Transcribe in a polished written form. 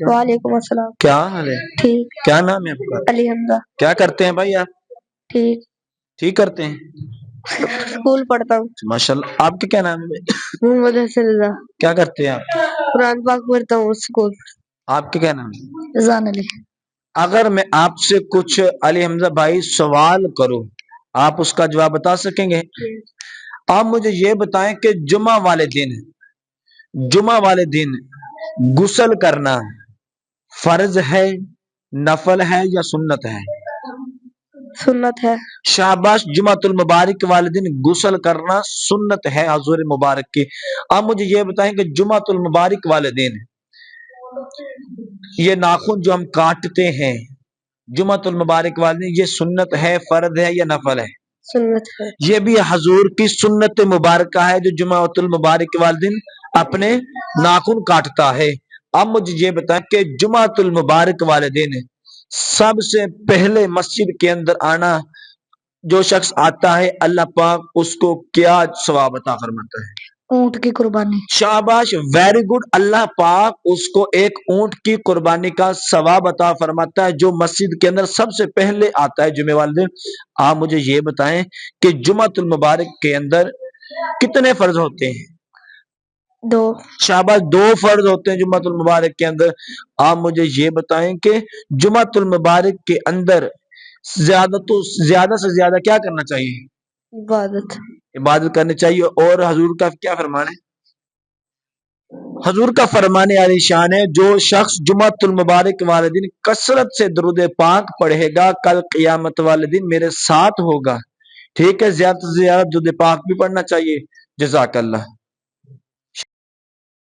وعلیکم السلام۔ کیا حال ہے؟ ٹھیک۔ کیا نام ہے آپ کا؟ علی حمزہ۔ کیا کرتے ہیں بھائی آپ؟ ٹھیک ٹھیک کرتے ہیں، اسکول پڑھتا ہوں۔ ماشاء اللہ۔ آپ کا کیا نام ہے بھائی؟ محمد حسن رضا۔ کیا کرتے ہیں آپ؟ قرآن پاک پڑھتا ہوں اسکول۔ آپ کا کیا نام ہے؟ رضوان علی۔ اگر میں آپ سے کچھ علی حمزہ بھائی سوال کروں، آپ اس کا جواب بتا سکیں گے؟ آپ مجھے یہ بتائیں کہ جمعہ والے دن غسل کرنا فرض ہے، نفل ہے یا سنت ہے؟ سنت ہے۔ شاباش، جمعۃ المبارک والے دن غسل کرنا سنت ہے حضور مبارک کی۔ آپ مجھے یہ بتائیں کہ جمعۃ المبارک والے دن یہ ناخن جو ہم کاٹتے ہیں جمعۃ المبارک والے دن، یہ سنت ہے، فرض ہے یا نفل ہے؟ سنت ہے۔ یہ بھی حضور کی سنت مبارکہ ہے جو جمعۃ المبارک والے دن اپنے ناخن کاٹتا ہے۔ اب مجھے یہ بتائیں کہ جمعۃ المبارک والے دن سب سے پہلے مسجد کے اندر آنا جو شخص آتا ہے اللہ پاک اس کو کیا ثواب عطا فرماتا ہے؟ اونٹ کی قربانی۔ شاباش، ویری گڈ۔ اللہ پاک اس کو ایک اونٹ کی قربانی کا ثواب عطا فرماتا ہے جو مسجد کے اندر سب سے پہلے آتا ہے جمعے والے دن۔ آپ مجھے یہ بتائیں کہ جمعۃ المبارک کے اندر کتنے فرض ہوتے ہیں؟ 2۔ شاباش، 2 فرض ہوتے ہیں جمعۃ المبارک کے اندر۔ آپ مجھے یہ بتائیں کہ جمعۃ المبارک کے اندر زیادہ سے زیادہ کیا کرنا چاہیے؟ عبادت کرنی چاہیے۔ اور حضور کا کیا فرمان ہے؟ حضور کا فرمان عالی شان ہے، جو شخص جمعۃ المبارک والے دن کثرت سے درود پاک پڑھے گا کل قیامت والے دن میرے ساتھ ہوگا۔ ٹھیک ہے، زیادہ سے زیادہ درود پاک بھی پڑھنا چاہیے۔ جزاک اللہ۔